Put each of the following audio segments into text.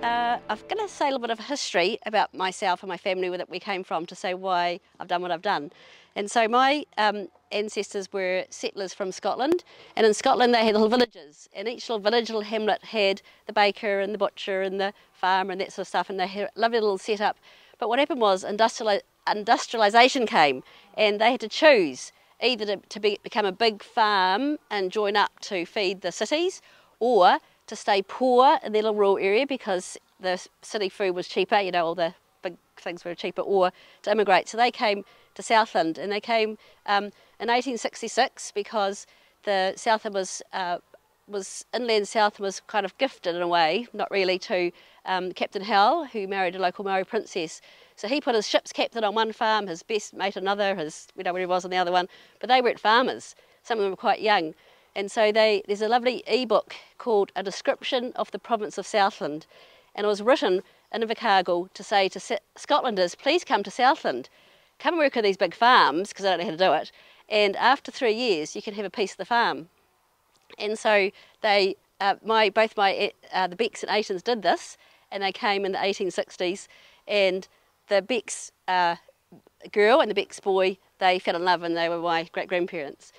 I'm going to say a little bit of history about myself and my family that we came from to say why I've done what I've done. And so my ancestors were settlers from Scotland, and in Scotland they had little villages, and each little village, little hamlet had the baker and the butcher and the farmer and that sort of stuff, and they had a lovely little setup. But what happened was industrialisation came, and they had to choose either to become a big farm and join up to feed the cities, or to stay poor in their little rural area because the city food was cheaper, you know, all the big things were cheaper, or to immigrate. So they came to Southland, and they came in 1866 because the Southland was inland South was kind of gifted in a way, not really, to Captain Howell, who married a local Maori princess. So he put his ship's captain on one farm, his best mate another, his, we know where he was on the other one, but they weren't farmers. Some of them were quite young. And so there's a lovely e-book called A Description of the Province of Southland, and it was written in Invercargill to say to Scotlanders, please come to Southland, come and work on these big farms, because I don't know how to do it, and after 3 years you can have a piece of the farm. And so they, the Becks and Aitons did this, and they came in the 1860s, and the Becks girl and the Becks boy, they fell in love, and they were my great-grandparents.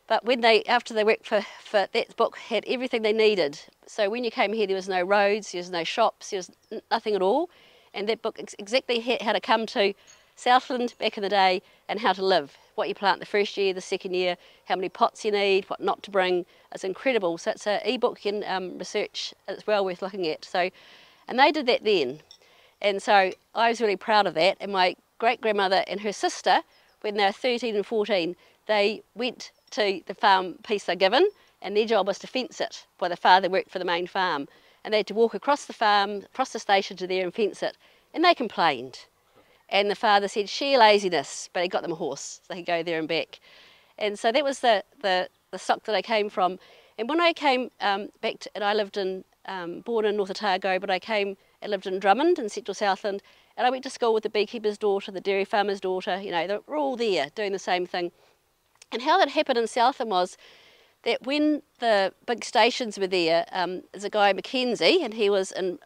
But when after they worked for that book had everything they needed. So when you came here, there was no roads, there was no shops, there was nothing at all. And that book exactly how to come to Southland back in the day and how to live. What you plant the first year, the second year, how many pots you need, what not to bring. It's incredible. So it's an e-book you can research. It's well worth looking at. So, and they did that then. And so I was really proud of that. And my great-grandmother and her sister, when they were 13 and 14, they went to the farm piece they're given, and their job was to fence it, while the father worked for the main farm. And they had to walk across the farm, across the station to there and fence it. And they complained. And the father said, sheer laziness, but he got them a horse, so they could go there and back. And so that was the stock that I came from. And when I came back to, and I lived in, born in North Otago, but I came and lived in Drummond in central Southland, and I went to school with the beekeeper's daughter, the dairy farmer's daughter, you know, they were all there doing the same thing. And how that happened in Southland was that when the big stations were there, there's a guy, Mackenzie, and he was in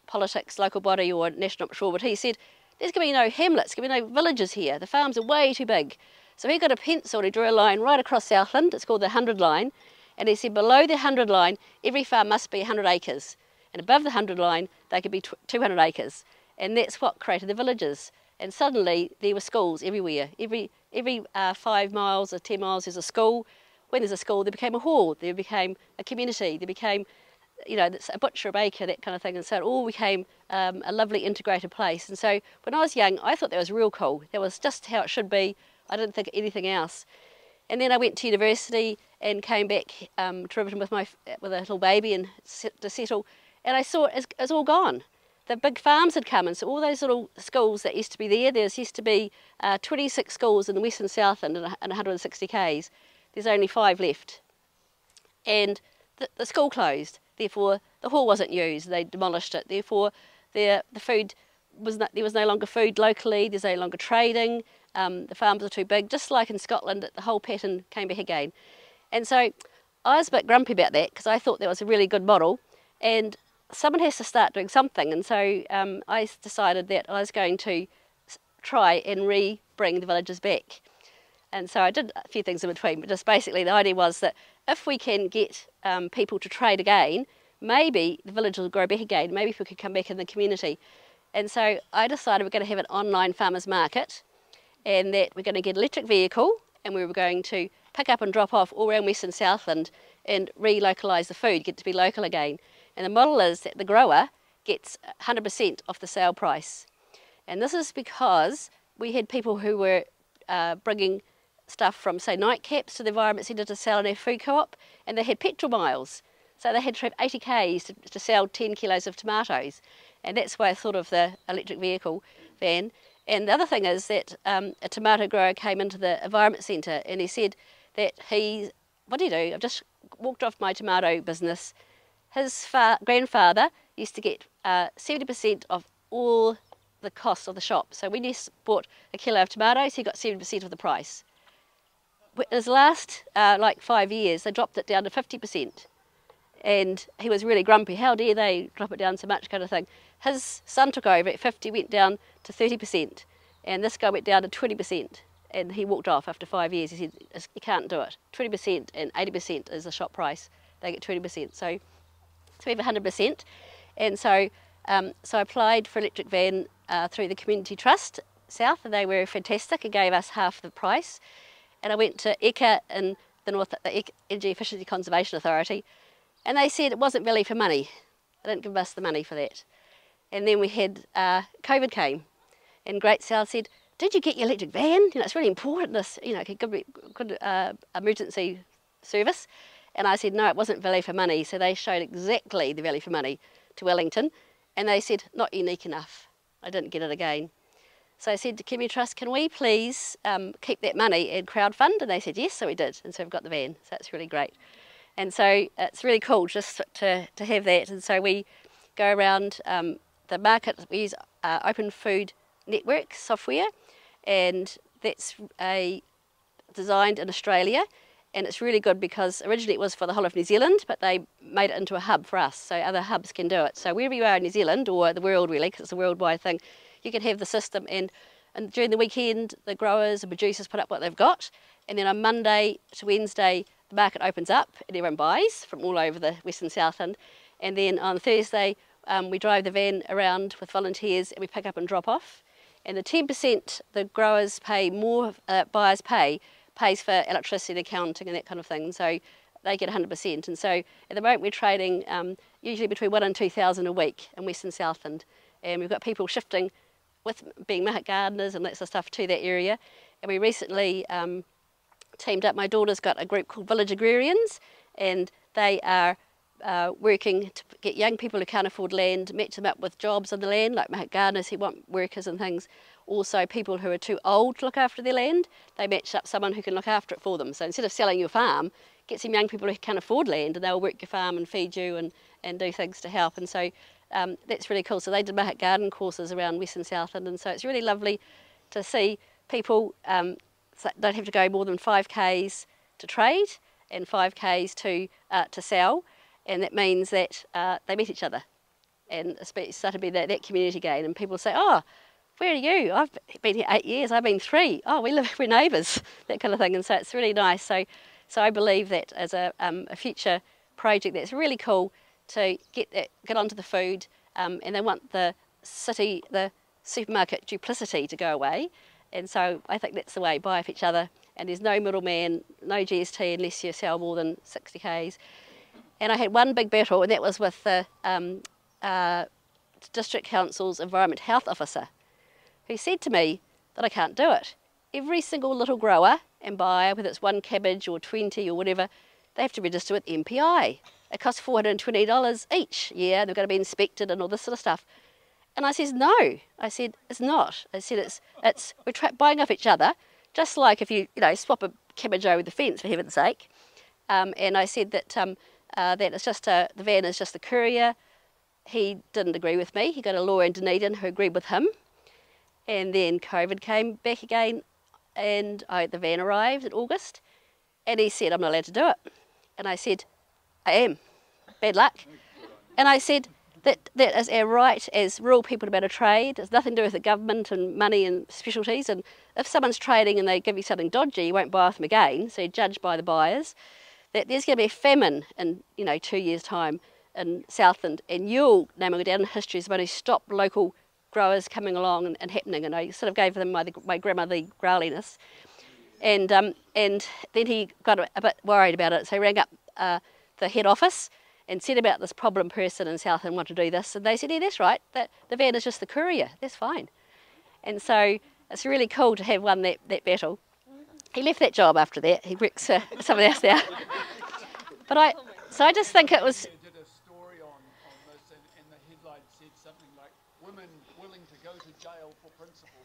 politics, local body or national, not sure, but he said, there's going to be no hamlets, there's going to be no villages here, the farms are way too big. So he got a pencil and he drew a line right across Southland, it's called the 100 line, and he said below the 100 line, every farm must be 100 acres, and above the 100 line, they could be 200 acres. And that's what created the villages. And suddenly there were schools everywhere. Every 5 miles or 10 miles there's a school. When there's a school, there became a hall, there became a community, there became, you know, a butcher, a baker, that kind of thing. And so it all became a lovely integrated place. And so when I was young, I thought that was real cool. That was just how it should be. I didn't think anything else. And then I went to university and came back to Riverton with a little baby and to settle. And I saw it's all gone. The big farms had come, and so all those little schools that used to be there used to be 26 schools in the Western Southland and 160 k's. There's only 5 left. And the school closed, therefore the hall wasn't used, they demolished it, therefore the food there was no longer food locally, there's no longer trading, the farms are too big, just like in Scotland, the whole pattern came back again. And so I was a bit grumpy about that because I thought that was a really good model, and someone has to start doing something, and so I decided that I was going to try and bring the villages back. And so I did a few things in between, but just basically the idea was that if we can get people to trade again, maybe the village will grow back again, maybe people could come back in the community. And so I decided we're going to have an online farmers market, and that we're going to get an electric vehicle, and we were going to pick up and drop off all around Western Southland and relocalise the food, get it to be local again. And the model is that the grower gets 100% off the sale price. And this is because we had people who were bringing stuff from, say, nightcaps to the Environment Centre to sell in our food co-op, and they had petrol miles. So they had to have 80 k's to sell 10 kilos of tomatoes. And that's why I thought of the electric vehicle van. And the other thing is that a tomato grower came into the Environment Centre and he said that what do you do? I've just walked off my tomato business. His grandfather used to get 70% of all the costs of the shop. So when you bought a kilo of tomatoes, he got 70% of the price. In his last like 5 years, they dropped it down to 50%. and he was really grumpy. How dare they drop it down so much, kind of thing. His son took over at 50, went down to 30%, and this guy went down to 20%, and he walked off after 5 years. He said, you can't do it. 20% and 80% is the shop price. They get 20%, so we have 100%. And so I applied for electric van through the Community Trust South, and they were fantastic and gave us half the price. And I went to ECA in the North, the Energy Efficiency Conservation Authority, and they said it wasn't value for money. They didn't give us the money for that. And then we had COVID came, and Great South said, "Did you get your electric van? You know, it's really important. This, you know, good emergency service." And I said, "No, it wasn't value for money." So they showed exactly the value for money to Wellington, and they said, "Not unique enough." I didn't get it again. So I said to Community Trust, "Can we please keep that money and crowdfund?" And they said yes, so we did, and so we've got the van. So that's really great. And so it's really cool just to have that. And so we go around the market. We use Open Food Network software, and that's designed in Australia, and it's really good because originally it was for the whole of New Zealand, but they made it into a hub for us, so other hubs can do it. So wherever you are in New Zealand, or the world really, because it's a worldwide thing, you can have the system, and during the weekend the growers and producers put up what they've got, and then on Monday to Wednesday the market opens up and everyone buys from all over the Western Southland, and then on Thursday we drive the van around with volunteers and we pick up and drop off, and the 10% the growers pay more, buyers pays for electricity and accounting and that kind of thing, so they get 100%. And so at the moment we're trading usually between 1,000 and 2,000 a week in Western Southland, and we've got people shifting with being market gardeners and that sort of stuff to that area. And we recently teamed up, my daughter's got a group called Village Agrarians, and they are working to get young people who can't afford land, match them up with jobs on the land, like market gardeners who want workers and things. Also people who are too old to look after their land, they match up someone who can look after it for them. So instead of selling your farm, get some young people who can't afford land, and they'll work your farm and feed you and do things to help. And so that's really cool. So they did market garden courses around Western Southland, and so it's really lovely to see people don't have to go more than 5 k's to trade and 5 k's to sell, and that means that they meet each other, and it started to be that community gain. And people say, "Oh, where are you? I've been here 8 years, I've been 3. Oh, we're neighbours," that kind of thing. And so it's really nice. So I believe that as a future project, that's really cool to get onto the food, and they want the supermarket duplicity to go away. And so I think that's the way, buy off each other, and there's no middleman, no GST unless you sell more than 60 k's. And I had one big battle, and that was with the District Council's Environment Health Officer, who said to me that I can't do it. Every single little grower and buyer, whether it's 1 cabbage or 20 or whatever, they have to register with MPI. It costs $420 each year. They've got to be inspected and all this sort of stuff. And I says, no. I said, it's not. I said, we're buying off each other, just like if you swap a cabbage over the fence, for heaven's sake. And I said that that it's just the van is just the courier. He didn't agree with me. He got a lawyer in Dunedin who agreed with him. And then COVID came back again, and the van arrived in August, and he said, "I'm not allowed to do it." And I said, "I am. Bad luck." And I said, that is our right as rural people to be able to trade. It's nothing to do with the government and money and specialties. And if someone's trading and they give you something dodgy, you won't buy off them again, so you judge by the buyers. That there's going to be a famine in 2 years' time in Southland, and you'll, name it down in history, is going to stop local growers coming along and happening. And I sort of gave them my grandmotherly growliness, and then he got a bit worried about it, so he rang up the head office and said about this problem person in Southland want to do this, and they said, "Yeah, that's right, that the van is just the courier, that's fine." And so it's really cool to have won that battle. He left that job after that. He works for someone else now. But I just think it was. Did a story on this, and the headline said something like, "Women willing to go to jail for principle."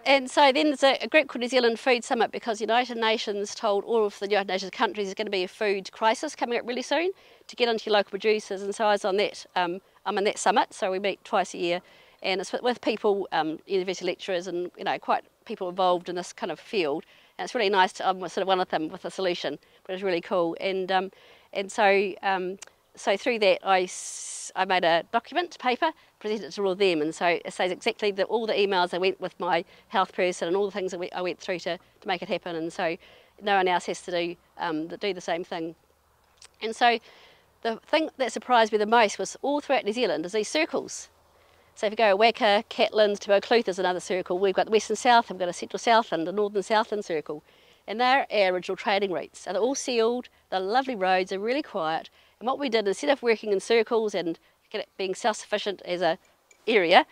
And so then there's a group called New Zealand Food Summit, because United Nations told all of the United Nations countries there's going to be a food crisis coming up really soon to get onto your local producers. And so I was on that. I'm in that summit, so we meet twice a year, and it's with people, university lecturers, and quite people involved in this kind of field. And it's really nice to, I'm sort of one of them with a solution, but it's really cool. And so through that, I made a document, paper, presented it to all of them, and so it says exactly all the emails I went with my health person and all the things that I went through to make it happen, and so no one else has to do the same thing. And so the thing that surprised me the most was all throughout New Zealand is these circles. So if you go Waka, Catlins, Te Cluth is another circle. We've got the Western South, we've got a Central Southland, a Northern Southland circle. And they're our original trading routes. So they're all sealed, they're lovely roads, they're really quiet. And what we did, instead of working in circles and being self-sufficient as an area,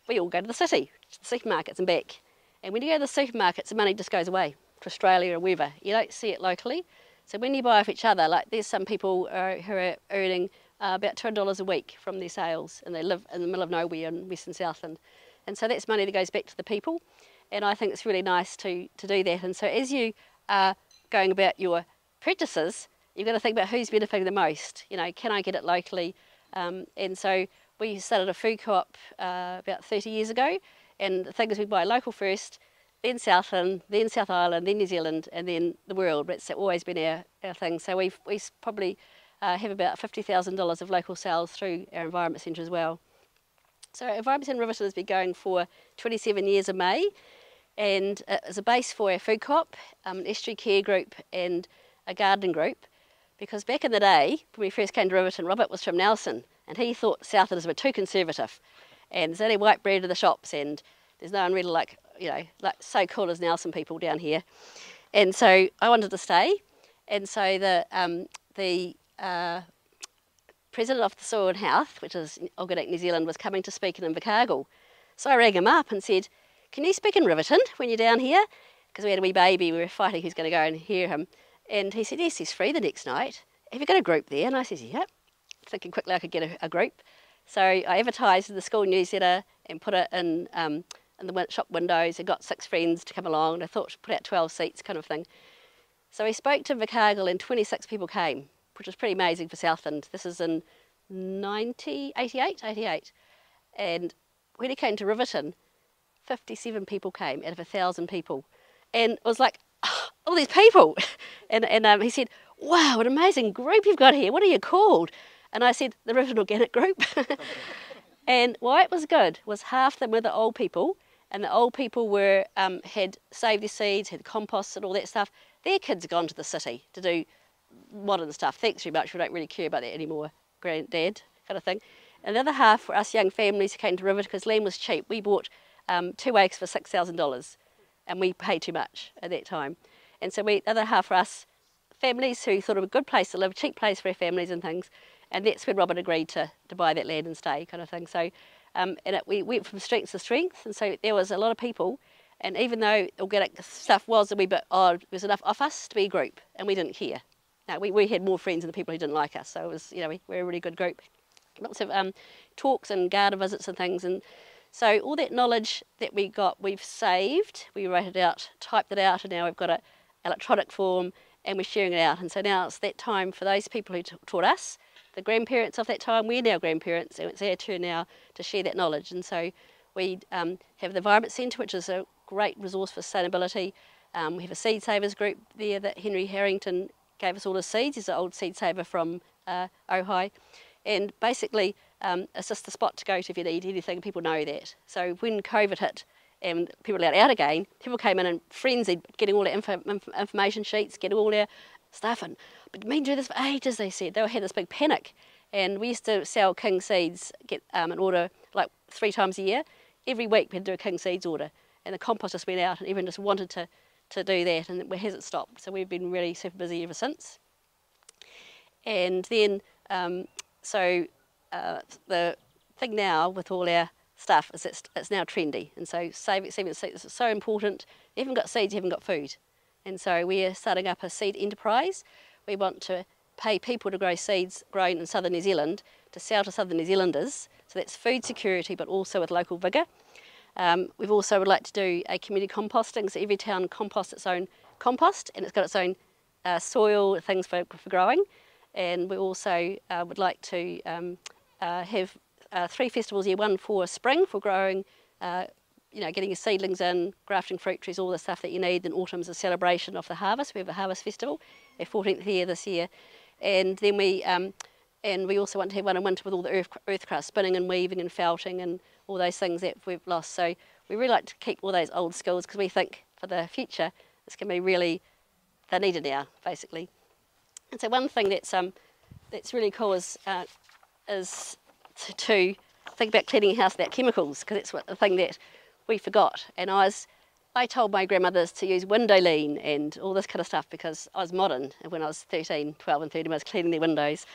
we all go to the city, to the supermarkets and back. And when you go to the supermarkets, the money just goes away to Australia or wherever. You don't see it locally. So when you buy off each other, like there's some people who are earning about $200 a week from their sales, and they live in the middle of nowhere in Western Southland. And so that's money that goes back to the people. And I think it's really nice to do that. And so as you are going about your purchases, you've got to think about who's benefiting the most. You know, can I get it locally? And so we started a food co-op about 30 years ago. And the thing is, we buy local first, then Southland, then South Island, then New Zealand, and then the world. It's always been our thing. So we probably have about $50,000 of local sales through our Environment Centre as well. So our Environment Centre Riverton has been going for 27 years in May, and as a base for our food co-op, an estuary care group and a gardening group, because back in the day, when we first came to Riverton, Robert was from Nelson, and he thought Southlanders were too conservative, and there's only white bread in the shops, and there's no one really like so cool as Nelson people down here. And so I wanted to stay, and so the president of the Soil and Health, which is Organic New Zealand, was coming to speak in Invercargill. So I rang him up and said, can you speak in Riverton when you're down here? Because we had a wee baby, we were fighting who's going to go and hear him. And he said, yes, he's free the next night. Have you got a group there? And I said, yep. Thinking quickly I could get a group. So I advertised in the school newsletter and put it in the shop windows and got 6 friends to come along. And I thought put out 12 seats kind of thing. So we spoke to Invercargill and 26 people came, which was pretty amazing for Southland. This is in 88. And when he came to Riverton, 57 people came out of 1,000 people. And it was like, oh, all these people. And he said, wow, what an amazing group you've got here. What are you called? And I said, the Riverton Organic Group. And why it was good was half them were the old people, and the old people were had saved their seeds, had compost and all that stuff. Their kids had gone to the city to do modern stuff. Thanks very much, we don't really care about that anymore, granddad kind of thing. And the other half were us young families who came to Riverton because land was cheap. We bought 2 acres for $6,000, and we paid too much at that time. And so the other half were us families who thought it was a good place to live, cheap place for our families and things. And that's when Robert agreed to buy that land and stay kind of thing. So we went from strength to strength, and so there was a lot of people. And even though organic stuff was a wee bit odd, there was enough of us to be a group, and we didn't care. No, we had more friends than the people who didn't like us. So it was, you know, we were a really good group. Lots of talks and garden visits and things. And so all that knowledge that we got, we've saved. We wrote it out, typed it out, and now we've got an electronic form, and we're sharing it out. And so now it's that time for those people who taught us, the grandparents of that time. We're now grandparents, and it's our turn now to share that knowledge. And so we have the Environment Centre, which is a great resource for sustainability. We have a seed savers group there that Henry Harrington gave us all his seeds. He's an old seed saver from Ojai. And basically, it's just the spot to go to if you need anything. People know that. So when COVID hit and people were out again, people came in and frenzied, getting all their information sheets, getting all their stuff. And but me do this for ages, they said. They had this big panic. And we used to sell king seeds, get an order like 3 times a year. Every week we had to do a king seeds order. And the compost just went out, and everyone just wanted to do that, and it hasn't stopped. So we've been really super busy ever since. And then, the thing now with all our stuff is it's now trendy. And so saving seeds is so important. You haven't got seeds, you haven't got food. And so we're starting up a seed enterprise. We want to pay people to grow seeds grown in southern New Zealand to sell to southern New Zealanders. So that's food security, but also with local vigour. We've also would like to do a community composting, so every town composts its own compost, and it's got its own soil things for growing. And we also would like to have 3 festivals a year, one for spring for growing you know, getting your seedlings in, grafting fruit trees, all the stuff that you need. Then autumn's a celebration of the harvest. We have a harvest festival, our 14th year this year, and then we also want to have one in winter with all the earth crust, spinning and weaving and felting and all those things that we've lost. So we really like to keep all those old skills because we think for the future it's going to be really, they're needed now, basically. And so one thing that's really cool is to think about cleaning your house without chemicals, because that's the thing that we forgot. And I told my grandmothers to use window lean and all this kind of stuff because I was modern, and when I was 13, 12 and 13 I was cleaning their windows.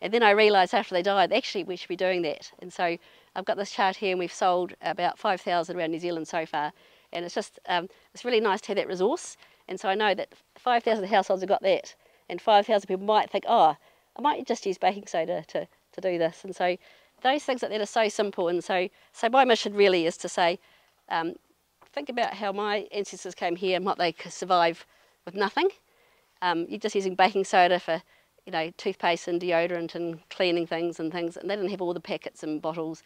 And then I realised after they died, actually we should be doing that. And so I've got this chart here, and we've sold about 5,000 around New Zealand so far. And it's just, it's really nice to have that resource. And so I know that 5,000 households have got that, and 5,000 people might think, oh, I might just use baking soda to do this. And so those things like that are so simple. And so my mission really is to say, think about how my ancestors came here and what they could survive with nothing. You're just using baking soda for, you know, toothpaste and deodorant and cleaning things, and they didn't have all the packets and bottles.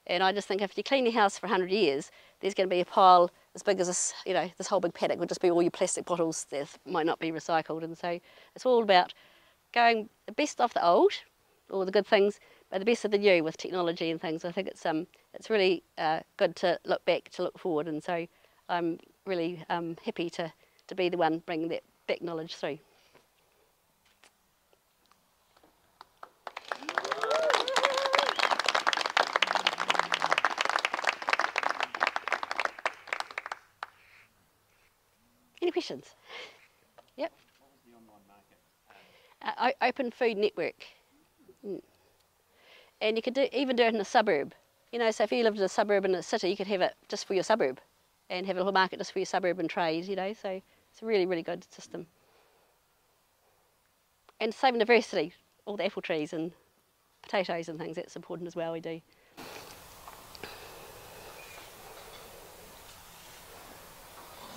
And I just think if you clean your house for 100 years, there's going to be a pile as big as this, you know, this whole big paddock would just be all your plastic bottles that might not be recycled. And so it's all about going the best of the old, all the good things, but the best of the new with technology and things. I think it's really good to look back, to look forward. And so I'm really happy to be the one bringing that back knowledge through. Any questions? Yep. What was the online market? Open Food Network. And you could even do it in a suburb. You know, so if you lived in a suburb in a city, you could have it just for your suburb and have a little market just for your suburb and trade, you know. So it's a really, really good system. And same in diversity, all the apple trees and potatoes and things, that's important as well, we do.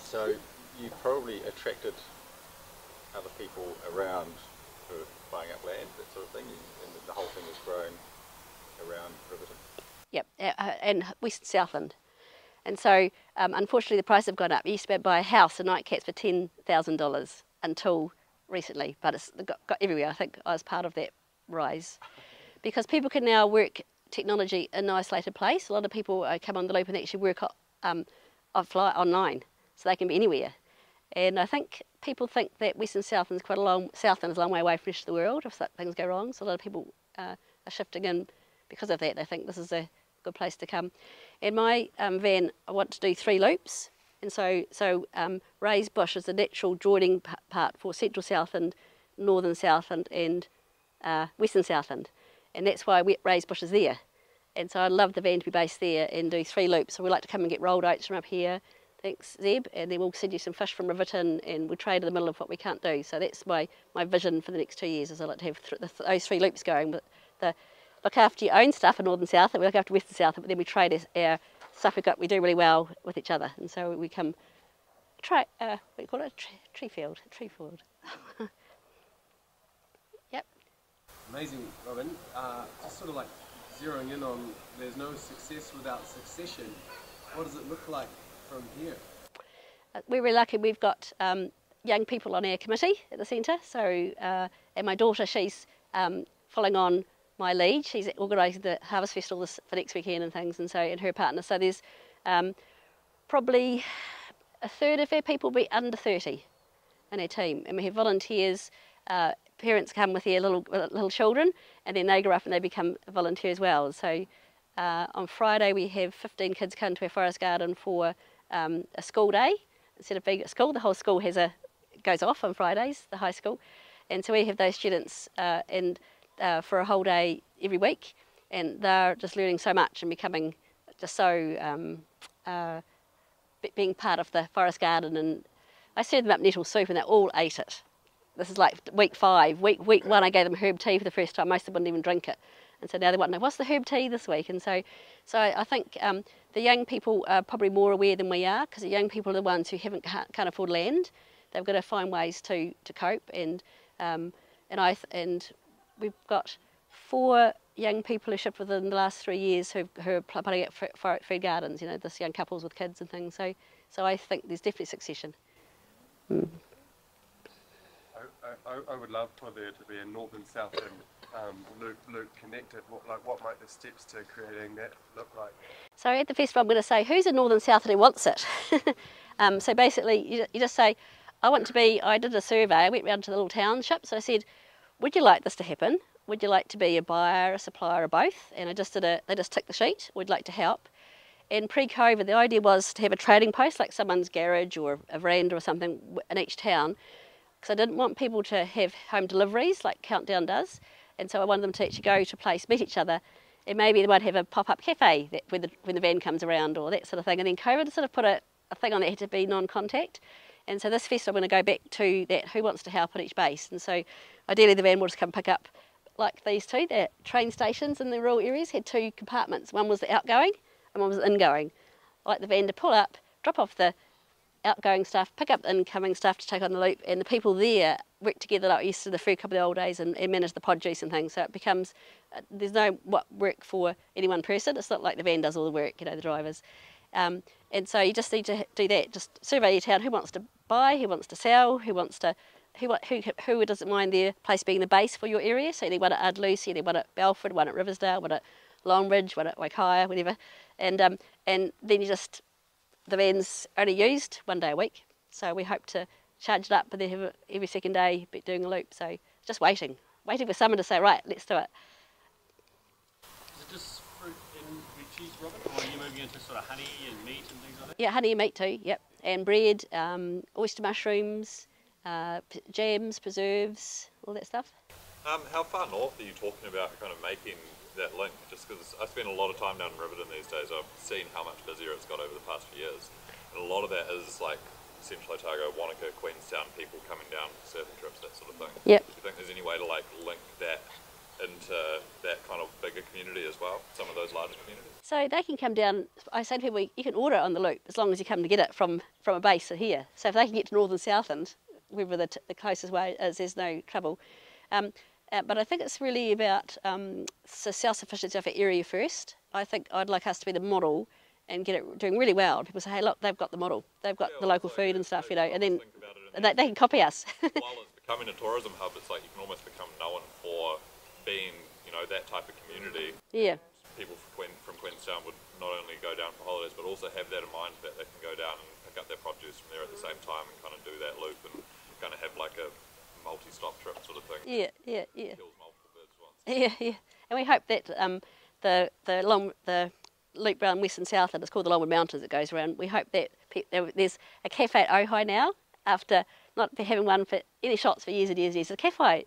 So you probably attracted other people around who are buying up land, that sort of thing, and the whole thing has grown around Riverton. Yep, and Western Southland. And so, unfortunately, the prices have gone up. You used to buy a house in Nightcats for $10,000 until recently, but it's got everywhere. I think I was part of that rise. Because people can now work technology in an isolated place. A lot of people come on the loop and actually work online, so they can be anywhere. And I think people think that Western Southland is a long way away from the rest of the world if things go wrong. So a lot of people are shifting in because of that. They think this is a good place to come. In my van, I want to do 3 loops. And so raised bush is the natural joining part for Central Southland, Northern Southland and Western Southland. And that's why raised bush is there. And so I'd love the van to be based there and do 3 loops. So we like to come and get rolled oats from up here. Thanks, Zeb, and then we'll send you some fish from Riverton, and we'll trade in the middle of what we can't do. So that's my vision for the next 2 years, is I'd like to have those 3 loops going. But look after your own stuff in Northern South, and we look after Western South, but then we trade our stuff we do really well with each other. And so we come, what do you call it? Tree field. Yep. Amazing, Robyn. Just sort of like zeroing in on there's no success without succession. What does it look like from here? We're really lucky. We've got young people on our committee at the centre. So, and my daughter, she's following on my lead. She's organising the Harvest Festival for next weekend and things, and her partner. So there's probably a third of our people will be under 30 in our team, and we have volunteers. Parents come with their little children, and then they grow up and they become a volunteer as well. So on Friday we have 15 kids come to our forest garden for a school day. Instead of being at school, the whole school goes off on Fridays, the high school, and so we have those students for a whole day every week, and they're just learning so much and becoming just so being part of the forest garden. And I served them up nettle soup and they all ate it. This is like week 5. Week 1 I gave them herb tea for the first time. Most of them wouldn't even drink it, and so now they want to know what's the herb tea this week. And so I think the young people are probably more aware than we are, because the young people are the ones who can't afford land. They've got to find ways to cope, and we've got 4 young people who shipped within the last 3 years who are putting out food gardens, you know, this young couples with kids and things. So I think there's definitely succession. Mm. I would love for there to be a north and south loop connected. What might the steps to creating that look like? So at the festival I'm going to say, who's a north and south who wants it? So basically you just say, I did a survey, I went round to the little townships, so I said, would you like this to happen? Would you like to be a buyer, a supplier, or both? And they just ticked the sheet, would like to help. And pre-COVID, the idea was to have a trading post, like someone's garage or a veranda or something in each town, because I didn't want people to have home deliveries like Countdown does. And so I wanted them to actually go to a place, meet each other, and maybe they might have a pop-up cafe when the van comes around or that sort of thing. And then COVID sort of put a thing on that had to be non-contact. And so this festival, I'm going to go back to that, who wants to help at each base. And so ideally the van will just come pick up, like these two, the train stations in the rural areas had 2 compartments. One was the outgoing and one was the ingoing. I like the van to pull up, drop off the outgoing stuff, pick up the incoming stuff to take on the loop, and the people there work together like used to the food couple of the old days and manage the produce and things. So it becomes, there's no work for any one person. It's not like the van does all the work, you know, the drivers. And so you just need to do that. Just survey your town. Who wants to buy? Who wants to sell? Who doesn't mind their place being the base for your area? So you need one at Ardlucy, you need one at Belford, one at Riversdale, one at Longridge, one at Waikaia, whatever. And then the van's only used 1 day a week. So we hope to charge it up, but then have it every second day doing a loop. So just waiting for someone to say, right, let's do it. Is it just fruit and veggies, Robyn, or are you moving into sort of honey and meat and things like that? Yeah, honey and meat too, yep. And bread, oyster mushrooms, jams, preserves, all that stuff. How far north are you talking about kind of making that link? Just because I spend a lot of time down in Riverton these days, I've seen how much busier it's got over the past few years. And a lot of that is like Central Otago, Wanaka, Queenstown, people coming down for surfing trips, that sort of thing. Yep. Do you think there's any way to like link that into that kind of bigger community as well, some of those larger communities? So they can come down, I say to people, you can order it on the loop as long as you come to get it from a base here. So if they can get to North and Southland, wherever the closest way is, there's no trouble. But I think it's really about self-sufficiency of our area first. I think I'd like us to be the model and get it doing really well. People say, hey, look, they've got the model. They've got the local food and stuff, you know, and then they can copy us. While it's becoming a tourism hub, it's like you can almost become known for being, you know, that type of community. Yeah. People from Queenstown would not only go down for holidays, but also have that in mind that they can go down and pick up their produce from there at the same time and kind of do that loop and kind of have like a multi-stop trip sort of thing. Yeah. Kills multiple birds at once. Yeah. And we hope that the loop around West and South, and it's called the Longwood Mountains, it goes around. We hope that there's a cafe at Ojai now, after not having one for any shots for years and years and years. The cafe,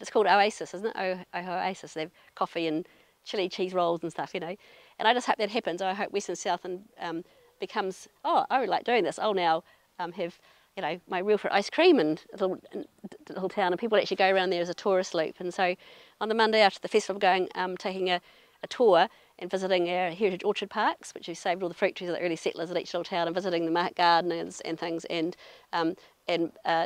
it's called Oasis, isn't it? Ojai Oasis. They have coffee and chili cheese rolls and stuff, you know. And I just hope that happens. I hope West and South becomes, oh, I would like doing this. I'll now have, you know, my real fruit ice cream in the little town, and people actually go around there as a tourist loop. And so on the Monday after the festival, I'm going taking a tour and visiting our heritage orchard parks, which we saved all the fruit trees of the early settlers at each little town, and visiting the market gardens and things, and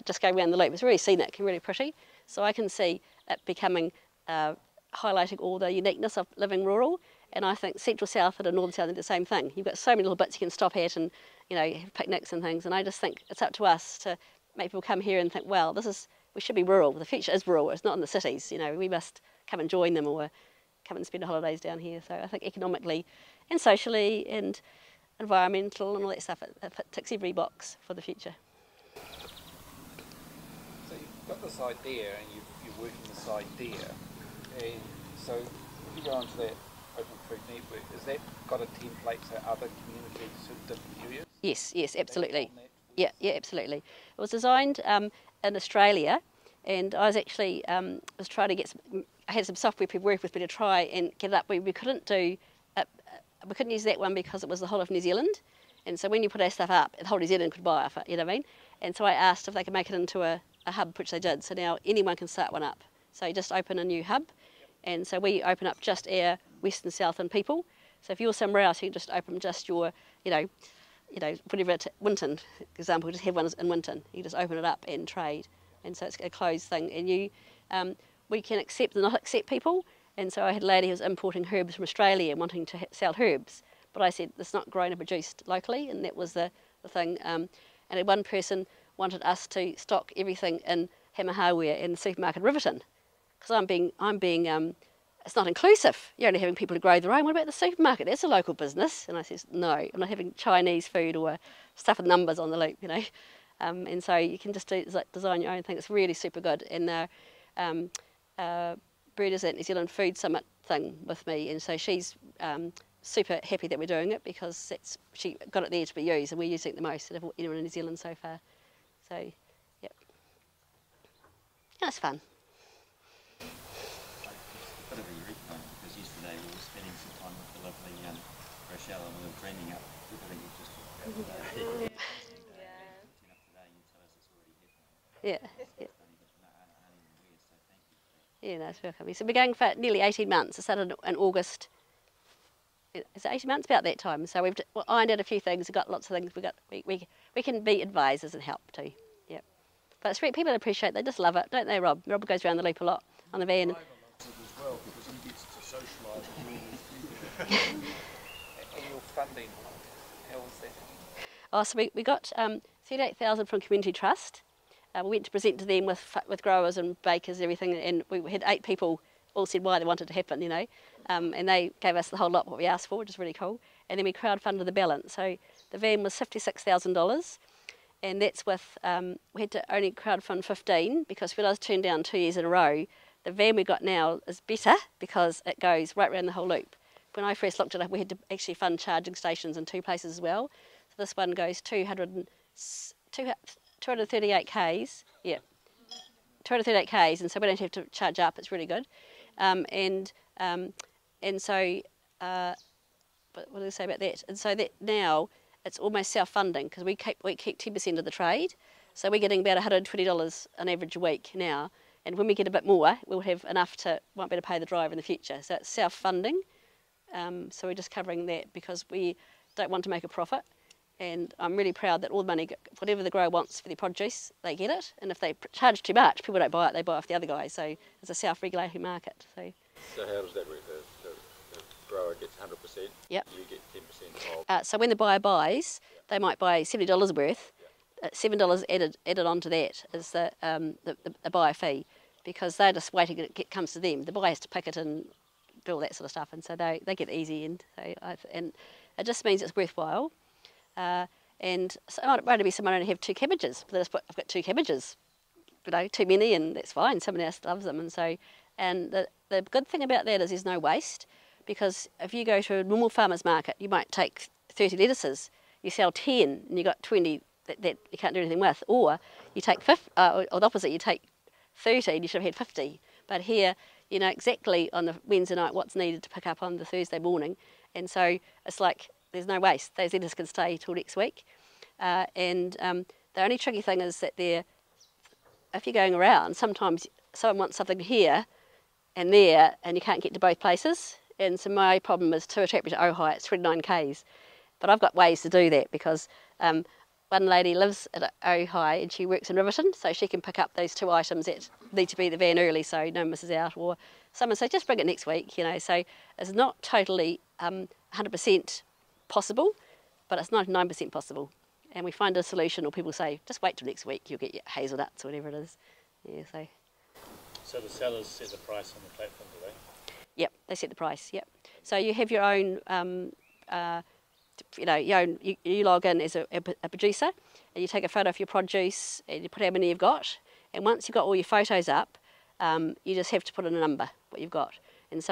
just going around the loop. It's really scenic and really pretty. So I can see it becoming, highlighting all the uniqueness of living rural. And I think Central Southland and Northern Southland do the same thing. You've got so many little bits you can stop at and, you know, have picnics and things. And I just think it's up to us to make people come here and think, well, we should be rural. The future is rural. It's not in the cities. You know, we must come and join them or come and spend holidays down here. So I think economically and socially and environmental and all that stuff, it ticks every box for the future. So you've got this idea and you're working this idea, and so if you go onto that Open Food Network, has that got a template for other communities in different areas? Yes, absolutely. Yeah, absolutely. It was designed in Australia, and I was actually was trying to get I had some software people work with me to try and get it up. We couldn't do, we couldn't use that one because it was the whole of New Zealand, and so when you put our stuff up, the whole New Zealand could buy off it, you know what I mean? And so I asked if they could make it into a hub, which they did. So now anyone can start one up. So you just open a new hub, and so we open up just our West and Southland people. So if you're somewhere else, you can just open just your, you know, whatever it's Winton, for example, just have one in Winton. You just open it up and trade, and so it's a closed thing. And you, we can accept and not accept people, And so I had a lady who was importing herbs from Australia and wanting to sell herbs. But I said, it's not grown and produced locally, and that was the thing. And one person wanted us to stock everything in Hemahawea in the supermarket Riverton. Because I'm being it's not inclusive. You're only having people who grow their own. What about the supermarket? That's a local business. And I says, no, I'm not having Chinese food or stuff with numbers on the loop, you know. And so you can just design your own thing. It's really super good. And the Breeders at New Zealand Food Summit thing with me, and so she's super happy that we're doing it because she got it there to be used, and we're using it the most out of anyone in New Zealand so far. So, yep. That's fun. Bit of a unique one, because yesterday we were spending some time with the lovely Rochelle, and we were dreaming up everything you just talked about today. Yeah. Yeah. Yeah, no, it's welcome. So we're going for nearly 18 months. It started in August. Is it 18 months? About that time. So we've ironed out a few things. We've got lots of things. We can be advisors and help too. Yeah. But it's people appreciate. They just love it, don't they, Rob? Rob goes around the loop a lot on the van. As well, because he gets to socialise with all these people. And your funding, how was that? Oh, so we got 38,000 from Community Trust. We went to present to them with growers and bakers and everything, and we had 8 people all said why they wanted to happen, you know, and they gave us the whole lot what we asked for, which is really cool. And then we crowdfunded the balance. So the van was $56,000, and that's with we had to only crowdfund 15 because when I was turned down 2 years in a row, the van we got now is better because it goes right around the whole loop. When I first looked at it, we had to actually fund charging stations in 2 places as well. So this one goes 238 k's, yeah, 238 k's, and so we don't have to charge up. It's really good, and so what did I say about that? And so that now it's almost self-funding because we keep 10% of the trade, so we're getting about $120 an average a week now. And when we get a bit more, we'll have enough won't be able to pay the driver in the future. So it's self-funding. So we're just covering that because we don't want to make a profit. And I'm really proud that all the money, whatever the grower wants for their produce, they get it. And if they charge too much, people don't buy it, they buy off the other guy. So it's a self-regulating market. So how does that work? The grower gets 100%, yep. You get 10% of... so when the buyer buys, they might buy $70 worth. $7 added onto that is the buyer fee, because they're just waiting until it comes to them. The buyer has to pick it and do all that sort of stuff, and so they get the easy end. And it just means it's worthwhile. And so it might be someone only have 2 cabbages, but I've got 2 cabbages, you know, too many, and that's fine. Someone else loves them, and so the good thing about that is there's no waste, because if you go to a normal farmer's market, you might take 30 lettuces, you sell 10, and you got 20 that you can't do anything with, or you take 50, or the opposite, you take 30 and you should have had 50. But here, you know exactly on the Wednesday night what's needed to pick up on the Thursday morning, and so it's like there's no waste. Those lettuces can stay till next week. The only tricky thing is that if you're going around, sometimes someone wants something here and there, and you can't get to both places. And so my problem is to attract me to Ojai, it's 29 k's. But I've got ways to do that, because one lady lives at Ojai and she works in Riverton, so she can pick up those 2 items that need to be the van early so no one misses out. Or someone says, just bring it next week, you know. So it's not totally 100% possible, but it's 99% possible. And we find a solution, or people say, just wait till next week, you'll get your hazelnuts or whatever it is. Yeah, So the sellers set the price on the platform, do they? Yep, they set the price, yep. So you have your own, you log in as a producer, and you take a photo of your produce, and you put how many you've got, and once you've got all your photos up, you just have to put in a number, what you've got, and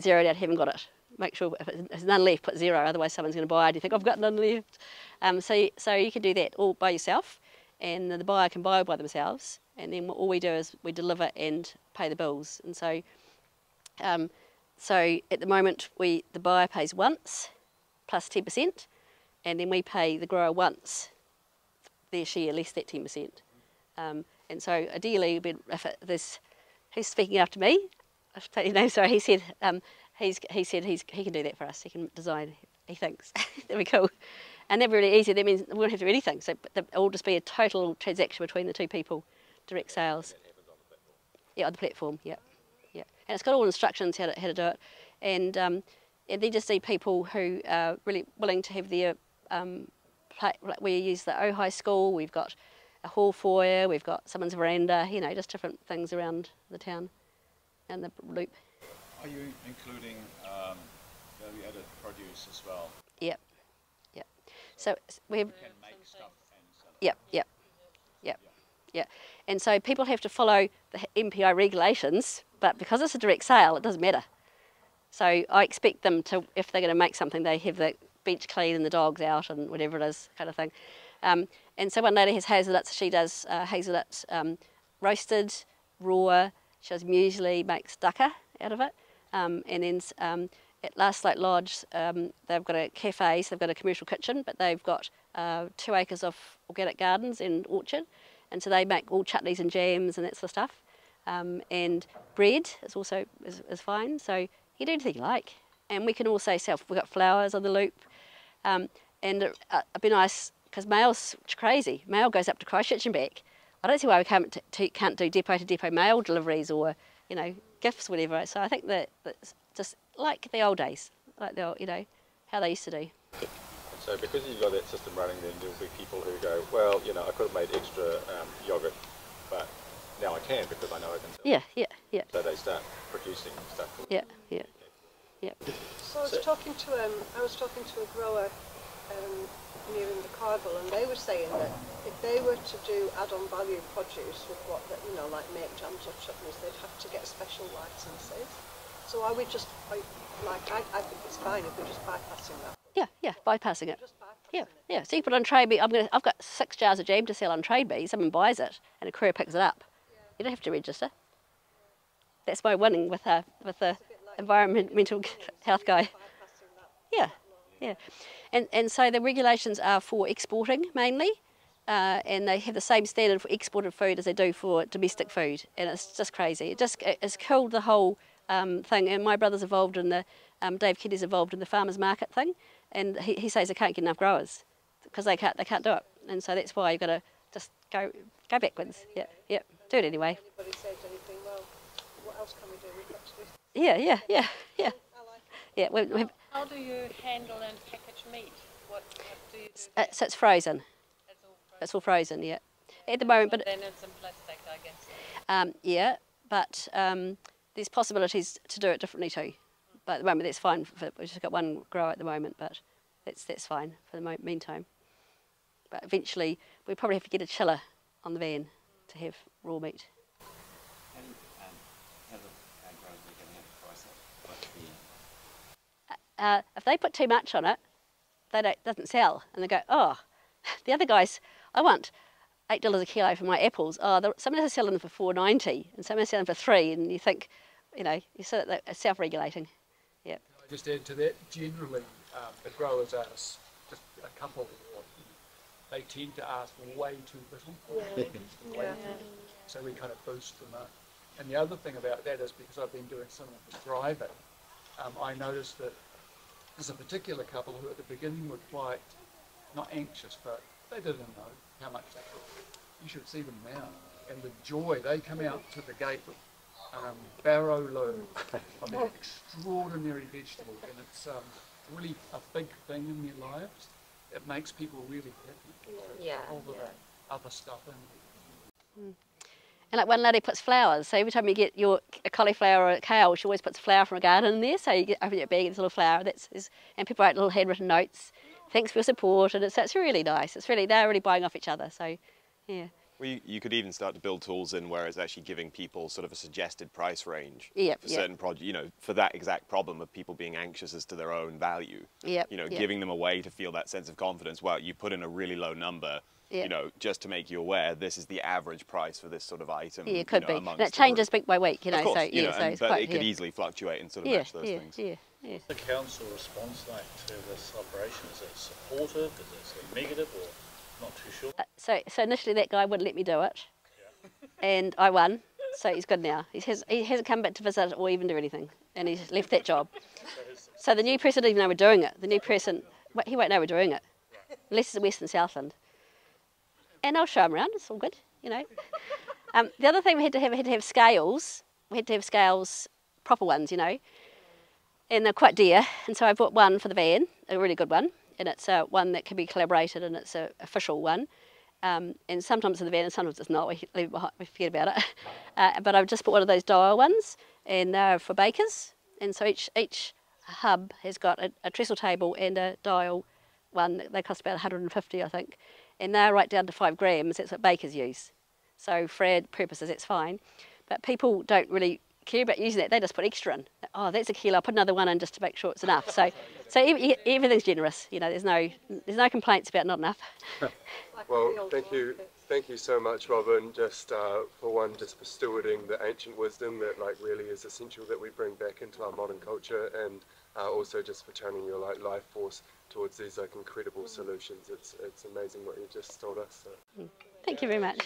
zero it out, haven't got it. Make sure if there's none left, put 0, otherwise someone's going to buy it. You think, I've got none left. So you can do that all by yourself, and the buyer can buy by themselves, and then all we do is we deliver and pay the bills. And so at the moment, the buyer pays once, plus 10%, and then we pay the grower once, their share, less that 10%. And so ideally, who's speaking after me? I'll tell you name, sorry, he said he can do that for us. He can design, he thinks. That'd be cool. And that'd be really easy. That means we won't have to do anything. So it will just be a total transaction between the 2 people, direct sales. That happens on the platform. Yeah, on the platform, yeah. and it's got all instructions how to do it, and they just need people who are really willing to have their we use the Ojai School, we've got a hall foyer, we've got someone's veranda, you know, just different things around the town and the loop. Are you including value-added produce as well? Yep, yep. So we have. You can make stuff and sell it. Yep. And so people have to follow the MPI regulations, but because it's a direct sale, it doesn't matter. So I expect them to, if they're going to make something, they have the bench clean and the dogs out and whatever it is, kind of thing. And so one lady has hazelnuts. She does hazelnuts roasted, raw. She does muesli, makes dukkha out of it, and then at Last Lake Lodge, they've got a cafe, so they've got a commercial kitchen, but they've got 2 acres of organic gardens and orchard, and so they make all chutneys and jams and that sort of stuff. And bread is also is fine, so you can do anything you like. And we can also sell, we've got flowers on the loop, and it'd be nice, because mail's crazy. Mail goes up to Christchurch and back. I don't see why we can't do depot-to-depot mail deliveries or, you know, gifts, whatever. So I think that it's just like the old days, like the old, you know, how they used to do. So because you've got that system running, then there'll be people who go, well, you know, I could have made extra yogurt, but now I can because I know I can sell it. Yeah. So they start producing stuff. Yeah. So I was talking to a grower near in the Cargill, and they were saying that if they were to do add-on value produce with what, you know, like make jams or chutneys, they'd have to get special licences. So are we just, like, I think it's fine if we're just bypassing that. Yeah, bypassing it. Just bypassing it. Yeah. So you put it on trade me. I've got 6 jars of jam to sell on trade me. Someone buys it, and a courier picks it up. You don't have to register. That's my winning with the environmental health guy. Yeah. And so the regulations are for exporting mainly, and they have the same standard for exported food as they do for domestic food, and it's just crazy. It's killed the whole thing. And my brother's involved in the Dave Kennedy's involved in the farmers market thing, and he says they can't get enough growers because they can't do it, and so that's why you've got to just go backwards. Yeah, do it anyway. Anybody says anything, well, what else can we do? We've got to do. Yeah. I like it. Yeah, How do you handle and package meat? What do you do? so it's frozen. It's all frozen, yeah. At the moment, but then it's in plastic, I guess. yeah, but there's possibilities to do it differently too. But at the moment, that's fine. We've just got one grower at the moment, but that's fine for the meantime. But eventually, we probably have to get a chiller on the van to have raw meat. If they put too much on it, it doesn't sell, and they go, oh, the other guys, I want $8 a kilo for my apples. Oh, somebody's else is selling them for $4.90, and somebody's selling them for $3, and you think, you know, you sort of self-regulating. Yeah. Can I just add to that? Generally, the growers are just a couple. They tend to ask way too little. So we kind of boost them up. And the other thing about that is because I've been doing some of the driving, I noticed that there's a particular couple who at the beginning were quite, not anxious, but they didn't know how much they could. You should see them now. And the joy, they come out to the gate with barrow load of extraordinary vegetables, and it's really a big thing in their lives. It makes people really happy. All the other stuff in. And like one lady puts flowers, so every time you get a cauliflower or a kale, she always puts a flower from a garden in there, so you open your bag and there's a little flower, and people write little handwritten notes, thanks for your support, and it's really nice. They're really buying off each other, so yeah. Well, you could even start to build tools in where it's actually giving people sort of a suggested price range for certain projects, you know, for that exact problem of people being anxious as to their own value. Giving them a way to feel that sense of confidence. Well, you put in a really low number, you know, just to make you aware this is the average price for this sort of item. Yeah, it could be. And it changes week by week, you know. Of course, so it's but quite, it could easily fluctuate and sort of match those things. What's the council response like to this operation? Is it supportive? Is it sort of negative, or not too sure? So initially that guy wouldn't let me do it, and I won. So he's good now. He hasn't come back to visit or even do anything, and he's left that job. So the new person doesn't even know we're doing it. The new person, he won't know we're doing it, unless it's Western Southland. And I'll show him around. It's all good, you know. The other thing we had to have scales. We had to have scales proper ones, you know. And they're quite dear, and so I bought one for the van, a really good one, and it's one that can be collaborated, and it's an official one. And sometimes it's in the van and sometimes it's not, we leave it behind, we forget about it. But I've just bought one of those dial ones, and they're for bakers. And so each hub has got a trestle table and a dial one. They cost about 150, I think. And they're right down to 5 grams, that's what bakers use. So for our purposes, that's fine. But people don't really care about using that, they just put extra in. Oh, that's a kilo, I'll put another one in just to make sure it's enough. So everything's generous, you know, there's no complaints about not enough. Well, thank you so much, Robyn, just for stewarding the ancient wisdom that like really is essential that we bring back into our modern culture, and also just for channeling your life force towards these like incredible solutions. It's amazing what you just told us. So. Thank you very much.